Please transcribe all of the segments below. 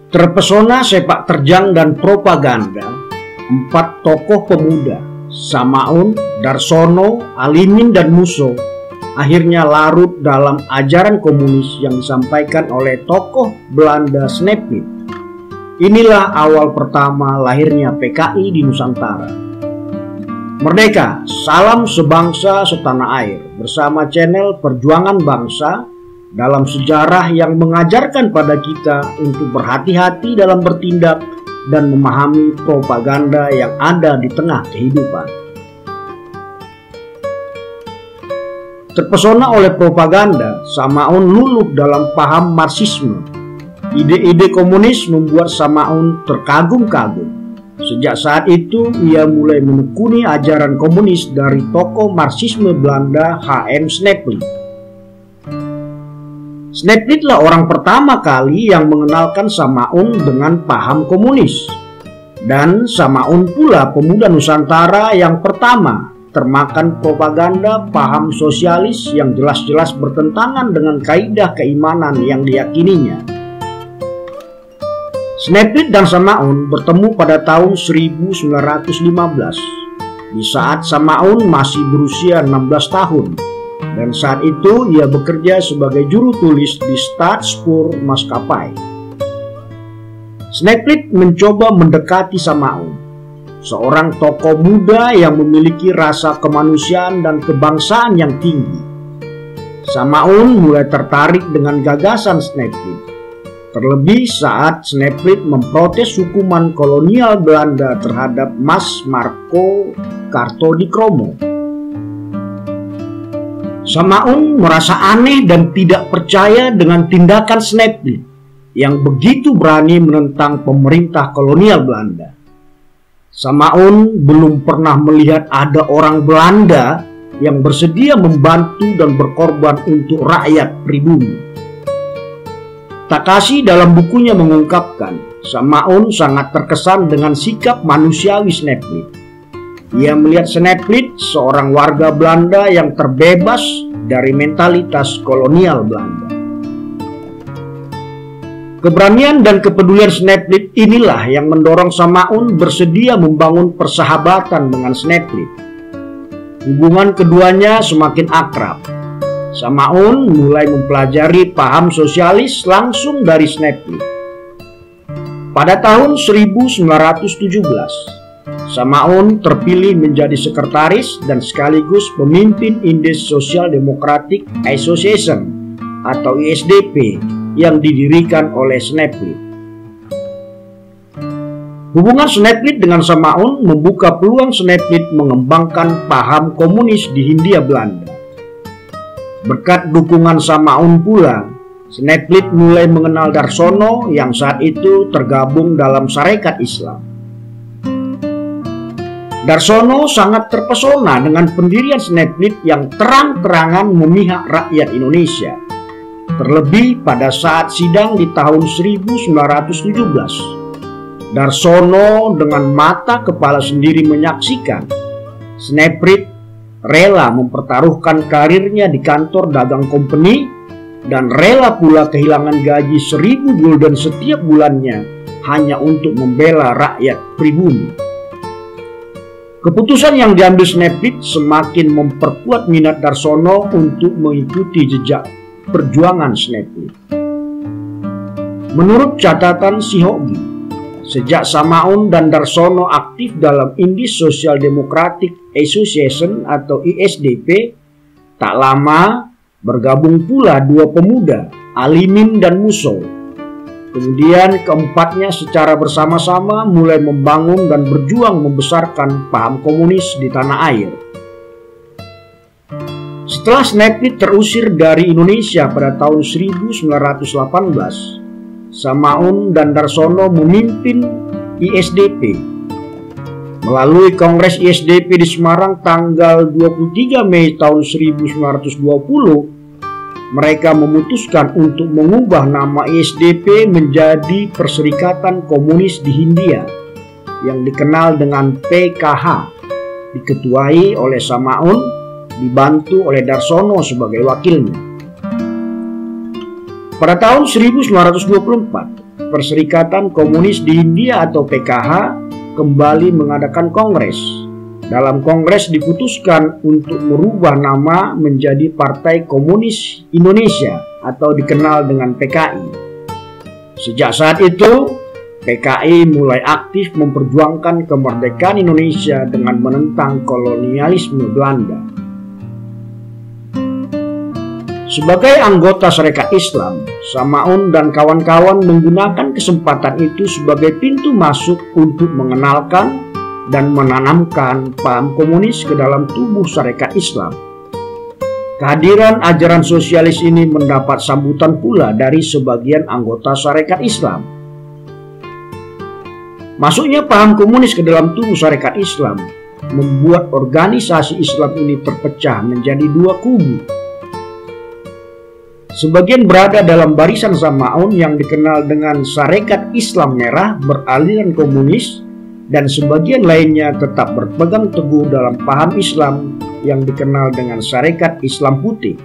Terpesona sepak terjang dan propaganda, 4 tokoh pemuda, Samaun, Darsono, Alimin, dan Musso, akhirnya larut dalam ajaran komunis yang disampaikan oleh tokoh Belanda Sneplit. Inilah awal pertama lahirnya PKI di Nusantara. Merdeka, salam sebangsa setanah air, bersama channel Perjuangan Bangsa dalam sejarah yang mengajarkan pada kita untuk berhati-hati dalam bertindak dan memahami propaganda yang ada di tengah kehidupan. Terpesona oleh propaganda, Samaun luluh dalam paham Marxisme. Ide-ide komunis membuat Samaun terkagum-kagum. Sejak saat itu, ia mulai menekuni ajaran komunis dari tokoh Marxisme Belanda H.M. Sneplit. Sneplit lah orang pertama kali yang mengenalkan Samaun dengan paham komunis. Dan Samaun pula pemuda Nusantara yang pertama termakan propaganda paham sosialis yang jelas-jelas bertentangan dengan kaidah keimanan yang diyakininya. Sneplit dan Samaun bertemu pada tahun 1915, di saat Samaun masih berusia 16 tahun. Dan saat itu ia bekerja sebagai juru tulis di Staatspoor maskapai. Sneplit mencoba mendekati Samaun, seorang tokoh muda yang memiliki rasa kemanusiaan dan kebangsaan yang tinggi. Samaun mulai tertarik dengan gagasan Sneplit, terlebih saat Sneplit memprotes hukuman kolonial Belanda terhadap Mas Marco Kartodikromo. Samaun merasa aneh dan tidak percaya dengan tindakan Sneplit yang begitu berani menentang pemerintah kolonial Belanda. Samaun belum pernah melihat ada orang Belanda yang bersedia membantu dan berkorban untuk rakyat pribumi. Takashi dalam bukunya mengungkapkan, Samaun sangat terkesan dengan sikap manusiawi Sneplit. Ia melihat Sneplit seorang warga Belanda yang terbebas dari mentalitas kolonial Belanda. Keberanian dan kepedulian Sneplit inilah yang mendorong Samaun bersedia membangun persahabatan dengan Sneplit. Hubungan keduanya semakin akrab. Samaun mulai mempelajari paham sosialis langsung dari Sneplit. Pada tahun 1917, Samaun terpilih menjadi sekretaris dan sekaligus pemimpin Indies Social Democratic Association atau ISDP yang didirikan oleh Sneplit. Hubungan Sneplit dengan Samaun membuka peluang Sneplit mengembangkan paham komunis di Hindia Belanda. Berkat dukungan Samaun pula, Sneplit mulai mengenal Darsono yang saat itu tergabung dalam Sarekat Islam. Darsono sangat terpesona dengan pendirian Sneplit yang terang-terangan memihak rakyat Indonesia. Terlebih pada saat sidang di tahun 1917. Darsono dengan mata kepala sendiri menyaksikan Sneplit rela mempertaruhkan karirnya di kantor dagang company dan rela pula kehilangan gaji 1.000 gulden setiap bulannya hanya untuk membela rakyat pribumi. Keputusan yang diambil Sneplit semakin memperkuat minat Darsono untuk mengikuti jejak perjuangan Sneplit. Menurut catatan Sihogi, sejak Samaun dan Darsono aktif dalam Indies Social Democratic Association atau ISDP, tak lama bergabung pula 2 pemuda, Alimin dan Musso. Kemudian keempatnya secara bersama-sama mulai membangun dan berjuang membesarkan paham komunis di tanah air. Setelah Sneplit terusir dari Indonesia pada tahun 1918, Samaun dan Darsono memimpin ISDP. Melalui Kongres ISDP di Semarang tanggal 23 Mei tahun 1920, mereka memutuskan untuk mengubah nama ISDP menjadi Perserikatan Komunis di Hindia yang dikenal dengan PKH, diketuai oleh Samaun, dibantu oleh Darsono sebagai wakilnya. Pada tahun 1924, Perserikatan Komunis di India atau PKH kembali mengadakan kongres. Dalam kongres diputuskan untuk merubah nama menjadi Partai Komunis Indonesia atau dikenal dengan PKI. Sejak saat itu, PKI mulai aktif memperjuangkan kemerdekaan Indonesia dengan menentang kolonialisme Belanda. Sebagai anggota Sarekat Islam, Samaun dan kawan-kawan menggunakan kesempatan itu sebagai pintu masuk untuk mengenalkan dan menanamkan paham komunis ke dalam tubuh Sarekat Islam. Kehadiran ajaran sosialis ini mendapat sambutan pula dari sebagian anggota Sarekat Islam. Masuknya paham komunis ke dalam tubuh Sarekat Islam membuat organisasi Islam ini terpecah menjadi dua kubu. Sebagian berada dalam barisan Samaun yang dikenal dengan Sarekat Islam Merah beraliran komunis, dan sebagian lainnya tetap berpegang teguh dalam paham Islam yang dikenal dengan Sarekat Islam Putih.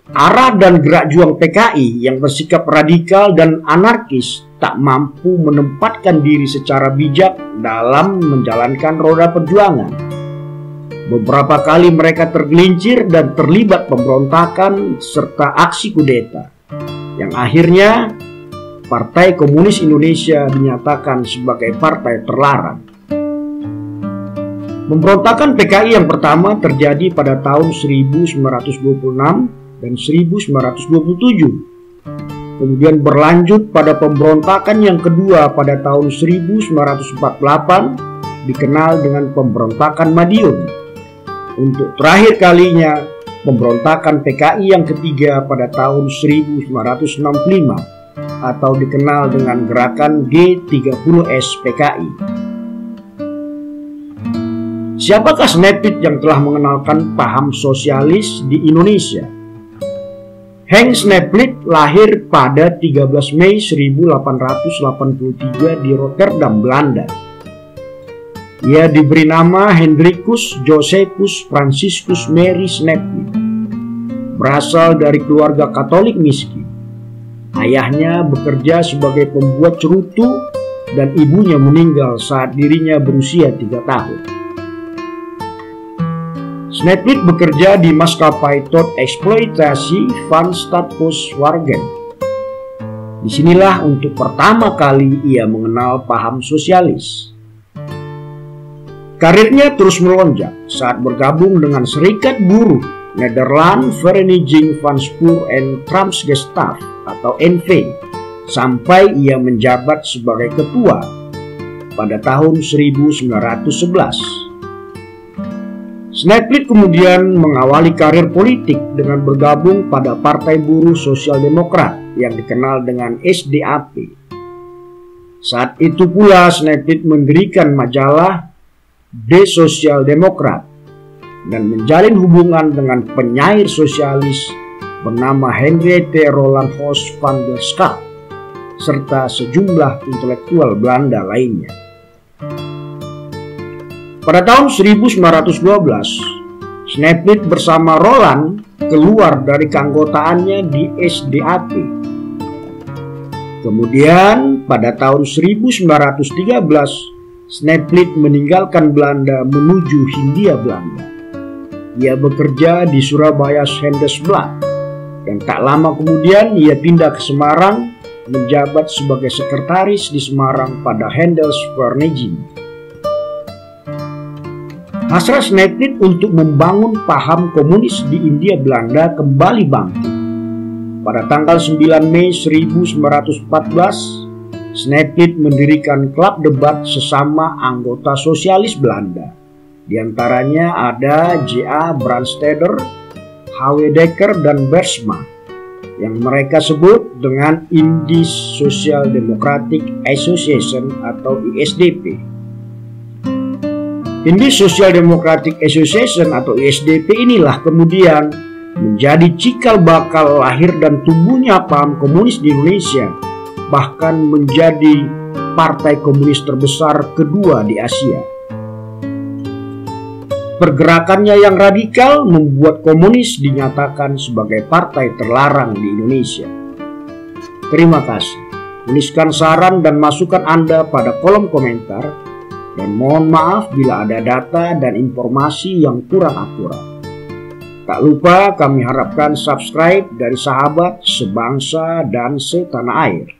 Arah dan gerak juang PKI yang bersikap radikal dan anarkis tak mampu menempatkan diri secara bijak dalam menjalankan roda perjuangan. Beberapa kali mereka tergelincir dan terlibat pemberontakan serta aksi kudeta, yang akhirnya Partai Komunis Indonesia dinyatakan sebagai partai terlarang. Pemberontakan PKI yang pertama terjadi pada tahun 1926 dan 1927. Kemudian berlanjut pada pemberontakan yang kedua pada tahun 1948, dikenal dengan pemberontakan Madiun. Untuk terakhir kalinya, pemberontakan PKI yang ketiga pada tahun 1965 atau dikenal dengan gerakan G30S PKI. Siapakah Snepit yang telah mengenalkan paham sosialis di Indonesia? Henk Sneplit lahir pada 13 Mei 1883 di Rotterdam, Belanda. Ia diberi nama Hendrikus Josephus Franciscus Mary Sneplit. Berasal dari keluarga Katolik miskin. Ayahnya bekerja sebagai pembuat cerutu dan ibunya meninggal saat dirinya berusia 3 tahun. Sneplit bekerja di maskapai tot eksploitasi van Staatsboswagen. Disinilah untuk pertama kali ia mengenal paham sosialis. Karirnya terus melonjak saat bergabung dengan Serikat Buruh Nederland Vereniging van Spoor en Tramsgestaf atau NV sampai ia menjabat sebagai ketua pada tahun 1911. Sneplit kemudian mengawali karir politik dengan bergabung pada Partai Buruh Sosial Demokrat yang dikenal dengan SDAP. Saat itu pula Sneplit mendirikan majalah De Sosial Demokrat dan menjalin hubungan dengan penyair sosialis bernama Henriette Roland Hoos van der Schaap serta sejumlah intelektual Belanda lainnya. Pada tahun 1912, Sneplit bersama Roland keluar dari keanggotaannya di SDAP. Kemudian pada tahun 1913, Sneplit meninggalkan Belanda menuju Hindia Belanda. Ia bekerja di Surabaya Handelsblad dan tak lama kemudian ia pindah ke Semarang menjabat sebagai sekretaris di Semarang pada Handelsvereniging. Hasrat Sneplit untuk membangun paham komunis di Hindia Belanda kembali bangkit. Pada tanggal 9 Mei 1914, Sneplit mendirikan klub debat sesama anggota sosialis Belanda. Di antaranya ada J.A. Brandsteder, H.W. Dekker, dan Bersma, yang mereka sebut dengan Indisch Social Democratic Association atau ISDP. Indisch Social Democratic Association atau ISDP inilah kemudian menjadi cikal bakal lahir dan tumbuhnya paham komunis di Indonesia, bahkan menjadi partai komunis terbesar kedua di Asia. Pergerakannya yang radikal membuat komunis dinyatakan sebagai partai terlarang di Indonesia. Terima kasih. Tuliskan saran dan masukan Anda pada kolom komentar, dan mohon maaf bila ada data dan informasi yang kurang akurat. Tak lupa kami harapkan subscribe dari sahabat sebangsa dan setanah air.